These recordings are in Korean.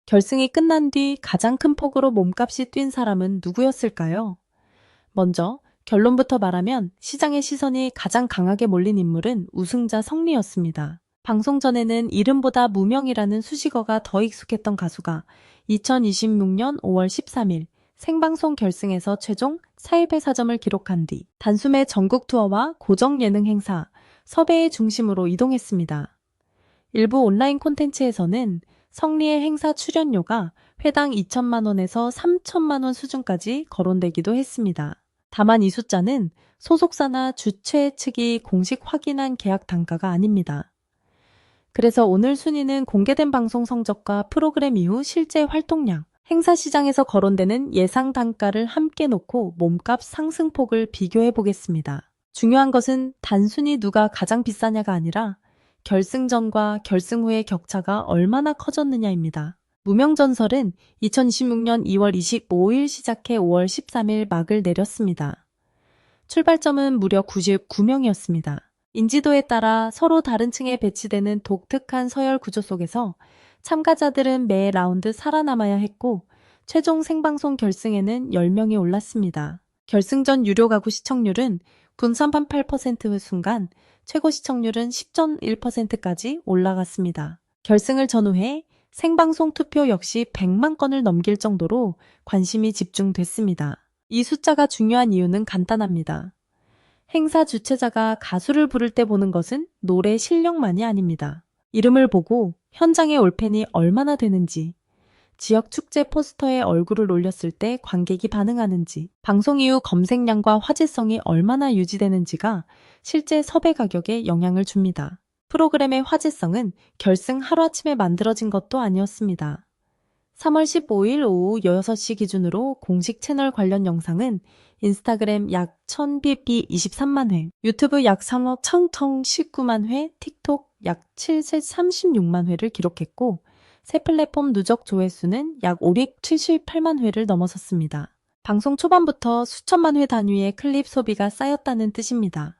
결승이 끝난 뒤 가장 큰 폭으로 몸값이 뛴 사람은 누구였을까요? 먼저 결론부터 말하면 시장의 시선이 가장 강하게 몰린 인물은 우승자 성리였습니다. 방송 전에는 이름보다 무명이라는 수식어가 더 익숙했던 가수가 2026년 5월 13일 생방송 결승에서 최종 4일패 사점을 기록한 뒤 단숨에 전국 투어와 고정 예능 행사, 섭외의 중심으로 이동했습니다. 일부 온라인 콘텐츠에서는 성리의 행사 출연료가 회당 2천만 원에서 3천만 원 수준까지 거론되기도 했습니다. 다만 이 숫자는 소속사나 주최 측이 공식 확인한 계약 단가가 아닙니다. 그래서 오늘 순위는 공개된 방송 성적과 프로그램 이후 실제 활동량, 행사 시장에서 거론되는 예상 단가를 함께 놓고 몸값 상승폭을 비교해 보겠습니다. 중요한 것은 단순히 누가 가장 비싸냐가 아니라 결승 전과 결승 후의 격차가 얼마나 커졌느냐입니다. 무명전설은 2026년 2월 25일 시작해 5월 13일 막을 내렸습니다. 출발점은 무려 99명이었습니다. 인지도에 따라 서로 다른 층에 배치되는 독특한 서열 구조 속에서 참가자들은 매 라운드 살아남아야 했고 최종 생방송 결승에는 10명이 올랐습니다. 결승전 유료 가구 시청률은 분산판 8% 순간 최고 시청률은 10.1%까지 올라갔습니다. 결승을 전후해 생방송 투표 역시 100만 건을 넘길 정도로 관심이 집중됐습니다. 이 숫자가 중요한 이유는 간단합니다. 행사 주최자가 가수를 부를 때 보는 것은 노래 실력만이 아닙니다. 이름을 보고 현장의 올팬이 얼마나 되는지, 지역 축제 포스터에 얼굴을 올렸을 때 관객이 반응하는지, 방송 이후 검색량과 화제성이 얼마나 유지되는지가 실제 섭외 가격에 영향을 줍니다. 프로그램의 화제성은 결승 하루아침에 만들어진 것도 아니었습니다. 3월 15일 오후 6시 기준으로 공식 채널 관련 영상은 인스타그램 약 1000bp 23만 회, 유튜브 약 3억 1000통 19만 회, 틱톡 약 736만 회를 기록했고 새 플랫폼 누적 조회수는 약 578만 회를 넘어섰습니다. 방송 초반부터 수천만 회 단위의 클립 소비가 쌓였다는 뜻입니다.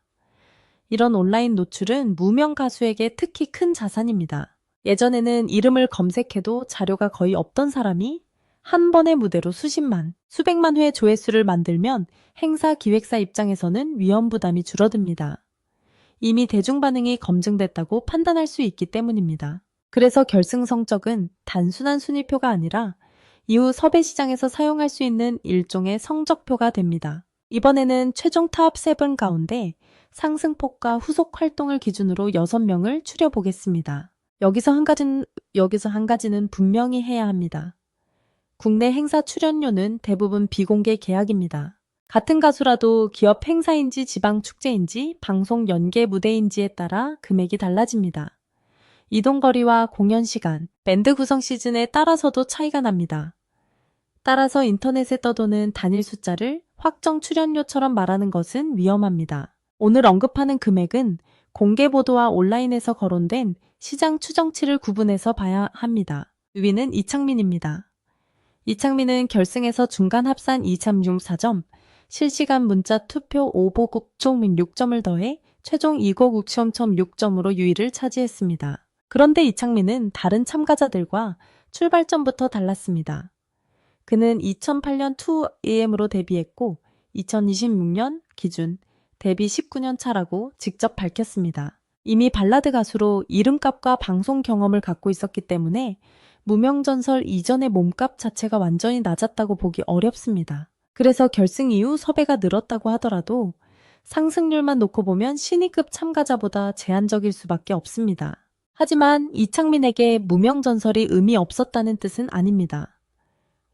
이런 온라인 노출은 무명 가수에게 특히 큰 자산입니다. 예전에는 이름을 검색해도 자료가 거의 없던 사람이 한 번의 무대로 수십만, 수백만 회 조회수를 만들면 행사 기획사 입장에서는 위험 부담이 줄어듭니다. 이미 대중 반응이 검증됐다고 판단할 수 있기 때문입니다. 그래서 결승 성적은 단순한 순위표가 아니라 이후 섭외 시장에서 사용할 수 있는 일종의 성적표가 됩니다. 이번에는 최종 탑 7 가운데 상승폭과 후속 활동을 기준으로 6명을 추려보겠습니다. 여기서 한 가지는 분명히 해야 합니다. 국내 행사 출연료는 대부분 비공개 계약입니다. 같은 가수라도 기업 행사인지 지방 축제인지 방송 연계 무대인지에 따라 금액이 달라집니다. 이동거리와 공연 시간, 밴드 구성 시즌에 따라서도 차이가 납니다. 따라서 인터넷에 떠도는 단일 숫자를 확정 출연료처럼 말하는 것은 위험합니다. 오늘 언급하는 금액은 공개 보도와 온라인에서 거론된 시장 추정치를 구분해서 봐야 합니다. 위는 이창민입니다. 이창민은 결승에서 중간 합산 2.64점, 실시간 문자 투표 오보 국총 6점을 더해 최종 2곡 6.6점으로 유위를 차지했습니다. 그런데 이창민은 다른 참가자들과 출발점부터 달랐습니다. 그는 2008년 2AM으로 데뷔했고 2026년 기준 데뷔 19년 차라고 직접 밝혔습니다. 이미 발라드 가수로 이름값과 방송 경험을 갖고 있었기 때문에 무명전설 이전의 몸값 자체가 완전히 낮았다고 보기 어렵습니다. 그래서 결승 이후 섭외가 늘었다고 하더라도 상승률만 놓고 보면 신인급 참가자보다 제한적일 수밖에 없습니다. 하지만 이창민에게 무명전설이 의미 없었다는 뜻은 아닙니다.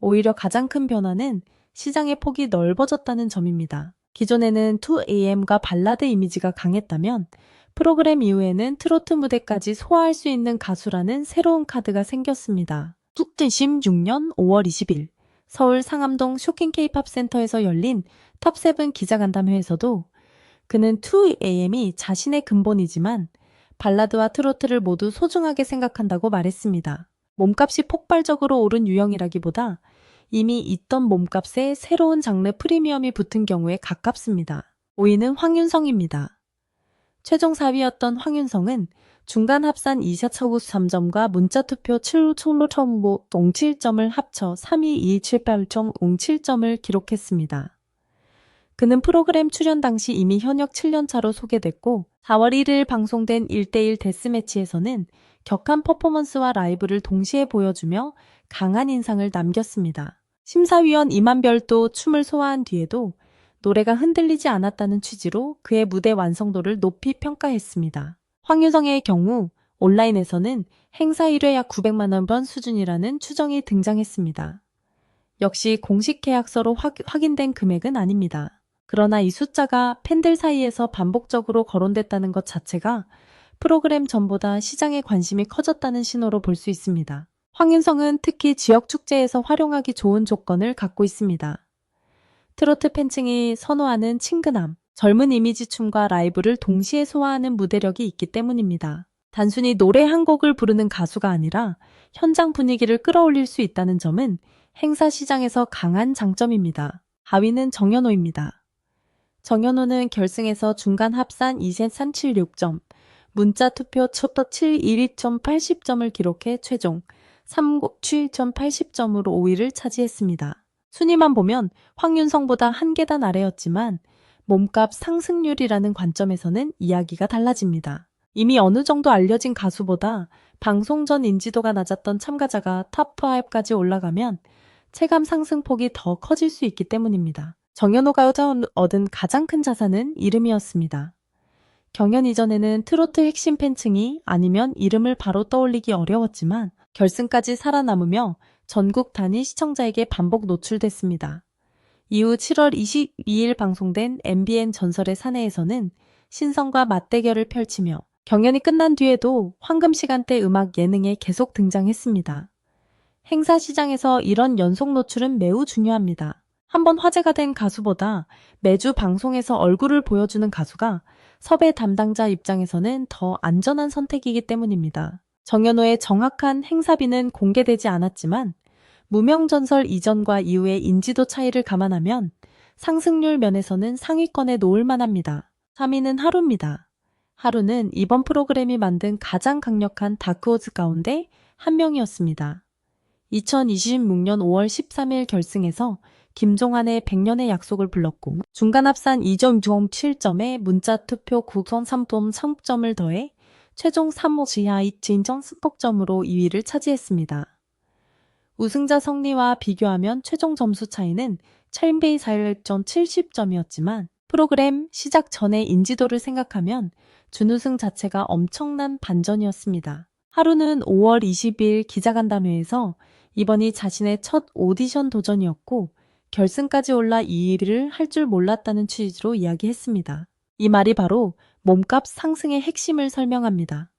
오히려 가장 큰 변화는 시장의 폭이 넓어졌다는 점입니다. 기존에는 2AM과 발라드 이미지가 강했다면 프로그램 이후에는 트로트 무대까지 소화할 수 있는 가수라는 새로운 카드가 생겼습니다. 2016년 5월 20일 서울 상암동 쇼킹 K-팝 센터에서 열린 탑7 기자간담회에서도 그는 2AM이 자신의 근본이지만 발라드와 트로트를 모두 소중하게 생각한다고 말했습니다. 몸값이 폭발적으로 오른 유형이라기보다 이미 있던 몸값에 새로운 장르 프리미엄이 붙은 경우에 가깝습니다. 5위는 황윤성입니다. 최종 4위였던 황윤성은 중간 합산 2샷 서구 3점과 문자투표 7로07점을 합쳐 3위 278.07점을 기록했습니다. 그는 프로그램 출연 당시 이미 현역 7년차로 소개됐고 4월 1일 방송된 1대1 데스매치에서는 격한 퍼포먼스와 라이브를 동시에 보여주며 강한 인상을 남겼습니다. 심사위원 이만별도 춤을 소화한 뒤에도 노래가 흔들리지 않았다는 취지로 그의 무대 완성도를 높이 평가했습니다. 황유성의 경우 온라인에서는 행사 1회 약 900만 원 수준이라는 추정이 등장했습니다. 역시 공식 계약서로 확인된 금액은 아닙니다. 그러나 이 숫자가 팬들 사이에서 반복적으로 거론됐다는 것 자체가 프로그램 전보다 시장에 관심이 커졌다는 신호로 볼 수 있습니다. 황윤성은 특히 지역 축제에서 활용하기 좋은 조건을 갖고 있습니다. 트로트 팬층이 선호하는 친근함, 젊은 이미지 춤과 라이브를 동시에 소화하는 무대력이 있기 때문입니다. 단순히 노래 한 곡을 부르는 가수가 아니라 현장 분위기를 끌어올릴 수 있다는 점은 행사 시장에서 강한 장점입니다. 4위는 정연호입니다. 정연호는 결승에서 중간 합산 2셋 376점, 문자 투표 첫 712.80점을 기록해 최종 37.80점으로 5위를 차지했습니다. 순위만 보면 황윤성보다 한 계단 아래였지만 몸값 상승률이라는 관점에서는 이야기가 달라집니다. 이미 어느 정도 알려진 가수보다 방송 전 인지도가 낮았던 참가자가 탑5까지 올라가면 체감 상승폭이 더 커질 수 있기 때문입니다. 정연호가 얻은 가장 큰 자산은 이름이었습니다. 경연 이전에는 트로트 핵심 팬층이 아니면 이름을 바로 떠올리기 어려웠지만 결승까지 살아남으며 전국 단위 시청자에게 반복 노출됐습니다. 이후 7월 22일 방송된 MBN 전설의 사내에서는 신성과 맞대결을 펼치며 경연이 끝난 뒤에도 황금 시간대 음악 예능에 계속 등장했습니다. 행사 시장에서 이런 연속 노출은 매우 중요합니다. 한번 화제가 된 가수보다 매주 방송에서 얼굴을 보여주는 가수가 섭외 담당자 입장에서는 더 안전한 선택이기 때문입니다. 정연호의 정확한 행사비는 공개되지 않았지만 무명전설 이전과 이후의 인지도 차이를 감안하면 상승률 면에서는 상위권에 놓을 만합니다. 3위는 하루입니다. 하루는 이번 프로그램이 만든 가장 강력한 다크호스 가운데 한 명이었습니다. 2026년 5월 13일 결승에서 김종환의 100년의 약속을 불렀고 중간 합산 2.7점에 문자 투표 9.3점을 더해 최종 3호 지하 진정 스폭점으로 2위를 차지했습니다. 우승자 성리와 비교하면 최종 점수 차이는 챌린베이 470점이었지만 프로그램 시작 전의 인지도를 생각하면 준우승 자체가 엄청난 반전이었습니다. 하루는 5월 20일 기자간담회에서 이번이 자신의 첫 오디션 도전이었고 결승까지 올라 2위를 할 줄 몰랐다는 취지로 이야기했습니다. 이 말이 바로 몸값 상승의 핵심을 설명합니다.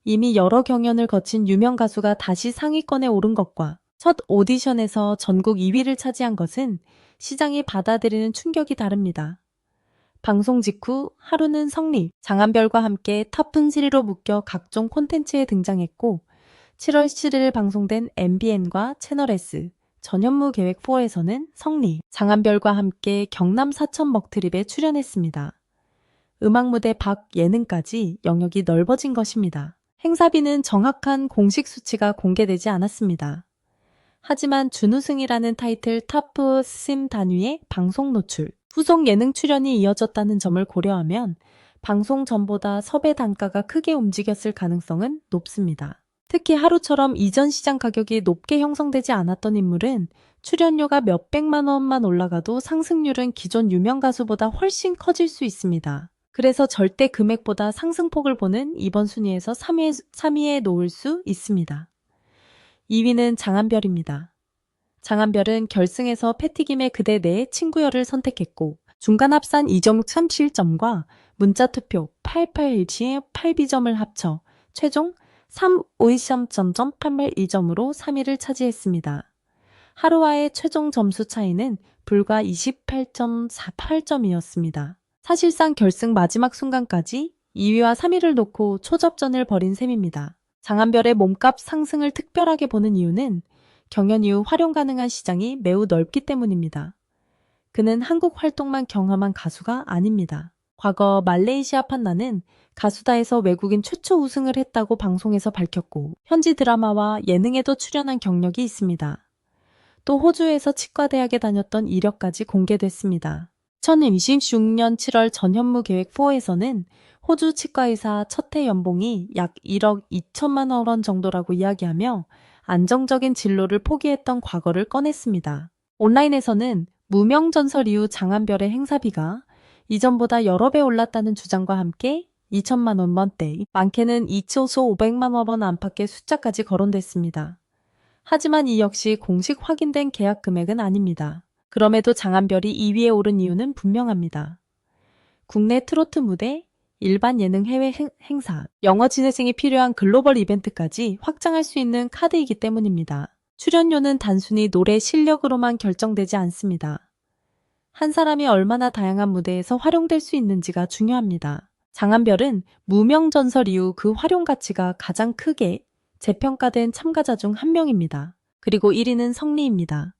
이미 여러 경연을 거친 유명 가수가 다시 상위권에 오른 것과 첫 오디션에서 전국 2위를 차지한 것은 시장이 받아들이는 충격이 다릅니다. 방송 직후 하루는 성리, 장한별과 함께 탑3로 묶여 각종 콘텐츠에 등장했고 7월 7일 방송된 MBN과 채널S, 전현무 계획 4에서는 성리, 장한별과 함께 경남 사천 먹트립에 출연했습니다. 음악 무대 밖 예능까지 영역이 넓어진 것입니다. 행사비는 정확한 공식 수치가 공개되지 않았습니다. 하지만 준우승이라는 타이틀 탑5 단위의 방송 노출, 후속 예능 출연이 이어졌다는 점을 고려하면 방송 전보다 섭외 단가가 크게 움직였을 가능성은 높습니다. 특히 하루처럼 이전 시장 가격이 높게 형성되지 않았던 인물은 출연료가 몇백만 원만 올라가도 상승률은 기존 유명 가수보다 훨씬 커질 수 있습니다. 그래서 절대 금액보다 상승폭을 보는 이번 순위에서 3위에 놓을 수 있습니다. 2위는 장한별입니다. 장한별은 결승에서 패티김의 그대 내 친구여를 선택했고 중간 합산 2.37점과 문자투표 8817의 8비점을 합쳐 최종 353.82점으로 3위를 차지했습니다. 하루와의 최종 점수 차이는 불과 28.48점이었습니다. 사실상 결승 마지막 순간까지 2위와 3위를 놓고 초접전을 벌인 셈입니다. 장한별의 몸값 상승을 특별하게 보는 이유는 경연 이후 활용 가능한 시장이 매우 넓기 때문입니다. 그는 한국 활동만 경험한 가수가 아닙니다. 과거 말레이시아 판나는 가수다에서 외국인 최초 우승을 했다고 방송에서 밝혔고 현지 드라마와 예능에도 출연한 경력이 있습니다. 또 호주에서 치과대학에 다녔던 이력까지 공개됐습니다. 2026년 7월 전현무 계획 4에서는 호주 치과의사 첫 해 연봉이 약 1억 2천만 원 정도라고 이야기하며 안정적인 진로를 포기했던 과거를 꺼냈습니다. 온라인에서는 무명 전설 이후 장한별의 행사비가 이전보다 여러 배 올랐다는 주장과 함께 2천만 원대, 많게는 2초 500만 원 안팎의 숫자까지 거론됐습니다. 하지만 이 역시 공식 확인된 계약 금액은 아닙니다. 그럼에도 장한별이 2위에 오른 이유는 분명합니다. 국내 트로트 무대, 일반 예능 해외 행사, 영어 진회생이 필요한 글로벌 이벤트까지 확장할 수 있는 카드이기 때문입니다. 출연료는 단순히 노래 실력으로만 결정되지 않습니다. 한 사람이 얼마나 다양한 무대에서 활용될 수 있는지가 중요합니다. 장한별은 무명 전설 이후 그 활용 가치가 가장 크게 재평가된 참가자 중 한 명입니다. 그리고 1위는 성리입니다.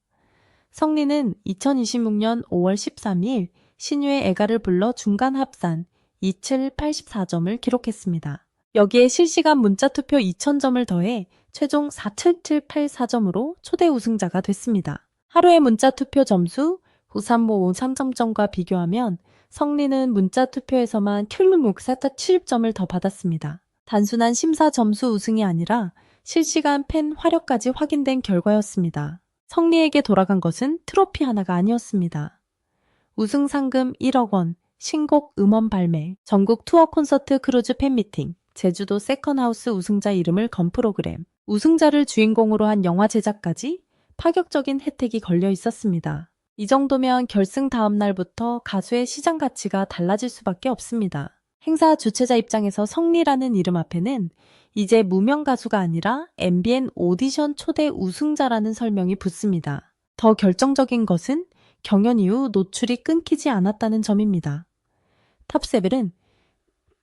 성리는 2026년 5월 13일 신유의 애가를 불러 중간 합산 2784점을 기록했습니다. 여기에 실시간 문자투표 2000점을 더해 최종 47784점으로 초대 우승자가 됐습니다. 하루의 문자투표 점수 935 53점과 비교하면 성리는 문자투표에서만 7670점을 더 받았습니다. 단순한 심사 점수 우승이 아니라 실시간 팬 화력까지 확인된 결과였습니다. 성리에게 돌아간 것은 트로피 하나가 아니었습니다. 우승 상금 1억 원, 신곡 음원 발매, 전국 투어 콘서트 크루즈 팬미팅, 제주도 세컨하우스 우승자 이름을 건 프로그램, 우승자를 주인공으로 한 영화 제작까지 파격적인 혜택이 걸려 있었습니다. 이 정도면 결승 다음 날부터 가수의 시장 가치가 달라질 수밖에 없습니다. 행사 주최자 입장에서 성리라는 이름 앞에는 이제 무명 가수가 아니라 MBN 오디션 초대 우승자라는 설명이 붙습니다. 더 결정적인 것은 경연 이후 노출이 끊기지 않았다는 점입니다. 탑세븐은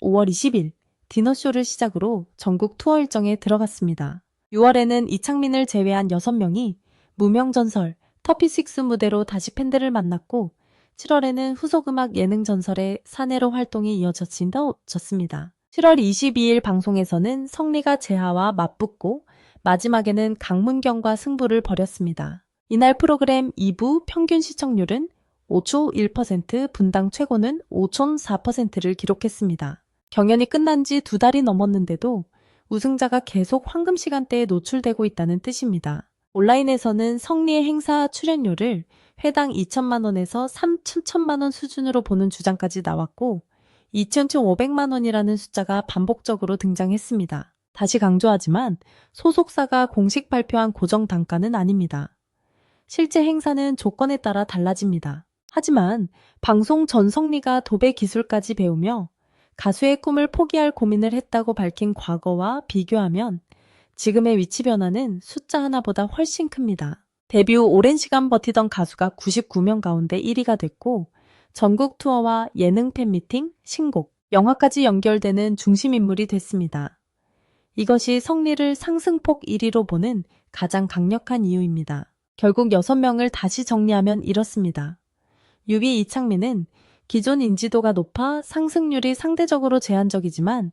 5월 20일 디너쇼를 시작으로 전국 투어 일정에 들어갔습니다. 6월에는 이창민을 제외한 6명이 무명 전설 터피식스 무대로 다시 팬들을 만났고 7월에는 후속음악 예능 전설의 사내로 활동이 이어졌습니다. 7월 22일 방송에서는 성리가 재하와 맞붙고 마지막에는 강문경과 승부를 벌였습니다. 이날 프로그램 2부 평균 시청률은 5초 1%, 분당 최고는 5촌 4%를 기록했습니다. 경연이 끝난 지 2달이 넘었는데도 우승자가 계속 황금 시간대에 노출되고 있다는 뜻입니다. 온라인에서는 성리의 행사 출연료를 회당 2천만 원에서 3천만 원 수준으로 보는 주장까지 나왔고 2,500만 원이라는 숫자가 반복적으로 등장했습니다. 다시 강조하지만 소속사가 공식 발표한 고정 단가는 아닙니다. 실제 행사는 조건에 따라 달라집니다. 하지만 방송 전 성리가 도배 기술까지 배우며 가수의 꿈을 포기할 고민을 했다고 밝힌 과거와 비교하면 지금의 위치 변화는 숫자 하나보다 훨씬 큽니다. 데뷔 후 오랜 시간 버티던 가수가 99명 가운데 1위가 됐고 전국 투어와 예능 팬미팅, 신곡, 영화까지 연결되는 중심 인물이 됐습니다. 이것이 성리를 상승폭 1위로 보는 가장 강력한 이유입니다. 결국 6명을 다시 정리하면 이렇습니다. 6위 이창민은 기존 인지도가 높아 상승률이 상대적으로 제한적이지만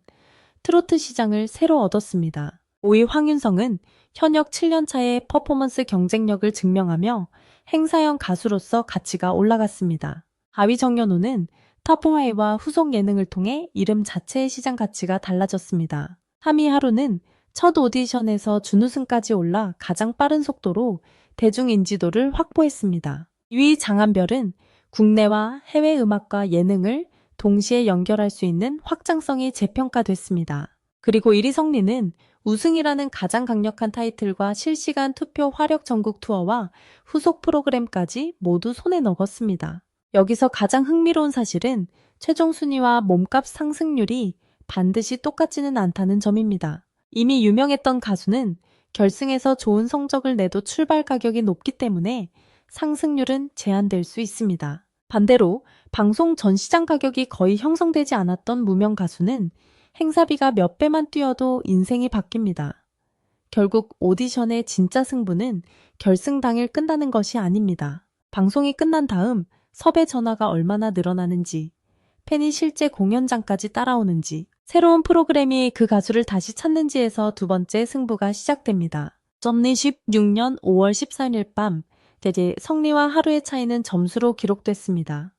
트로트 시장을 새로 얻었습니다. 5위 황윤성은 현역 7년차의 퍼포먼스 경쟁력을 증명하며 행사형 가수로서 가치가 올라갔습니다. 4위 정연호는 터프와이와 후속 예능을 통해 이름 자체의 시장 가치가 달라졌습니다. 3위 하루는 첫 오디션에서 준우승까지 올라 가장 빠른 속도로 대중 인지도를 확보했습니다. 2위 장한별은 국내와 해외 음악과 예능을 동시에 연결할 수 있는 확장성이 재평가됐습니다. 그리고 1위 성리는 우승이라는 가장 강력한 타이틀과 실시간 투표 화력 전국 투어와 후속 프로그램까지 모두 손에 넣었습니다. 여기서 가장 흥미로운 사실은 최종 순위와 몸값 상승률이 반드시 똑같지는 않다는 점입니다. 이미 유명했던 가수는 결승에서 좋은 성적을 내도 출발 가격이 높기 때문에 상승률은 제한될 수 있습니다. 반대로 방송 전 시장 가격이 거의 형성되지 않았던 무명 가수는 행사비가 몇 배만 뛰어도 인생이 바뀝니다. 결국 오디션의 진짜 승부는 결승 당일 끝나는 것이 아닙니다. 방송이 끝난 다음 섭외 전화가 얼마나 늘어나는지, 팬이 실제 공연장까지 따라오는지, 새로운 프로그램이 그 가수를 다시 찾는지에서 두 번째 승부가 시작됩니다. 2016년 5월 14일 밤, 대제 성리와 하루의 차이는 점수로 기록됐습니다.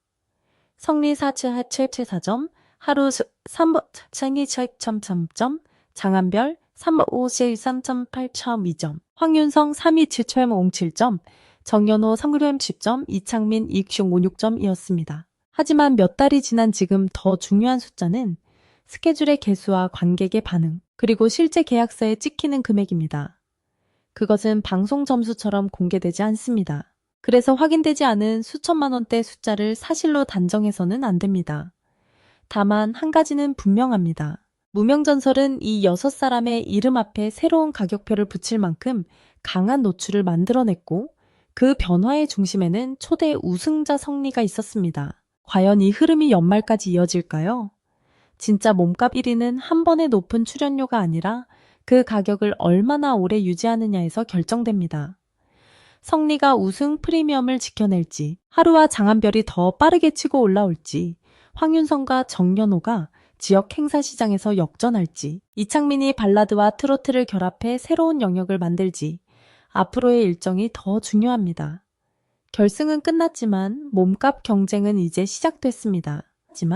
성리 4.774점, 하루 3번 창이 7.3점, 장한별 3번 53.8.2점, 황윤성 3위 7.07점, 정연호 3점 10점, 이창민 2.56점이었습니다. 하지만 몇 달이 지난 지금 더 중요한 숫자는 스케줄의 개수와 관객의 반응, 그리고 실제 계약서에 찍히는 금액입니다. 그것은 방송 점수처럼 공개되지 않습니다. 그래서 확인되지 않은 수천만 원대 숫자를 사실로 단정해서는 안 됩니다. 다만 한 가지는 분명합니다. 무명전설은 이 6사람의 이름 앞에 새로운 가격표를 붙일 만큼 강한 노출을 만들어냈고 그 변화의 중심에는 초대 우승자 성리가 있었습니다. 과연 이 흐름이 연말까지 이어질까요? 진짜 몸값 1위는 한 번의 높은 출연료가 아니라 그 가격을 얼마나 오래 유지하느냐에서 결정됩니다. 성리가 우승 프리미엄을 지켜낼지, 하루와 장한별이 더 빠르게 치고 올라올지, 황윤성과 정연호가 지역 행사 시장에서 역전할지, 이창민이 발라드와 트로트를 결합해 새로운 영역을 만들지, 앞으로의 일정이 더 중요합니다. 결승은 끝났지만 몸값 경쟁은 이제 시작됐습니다.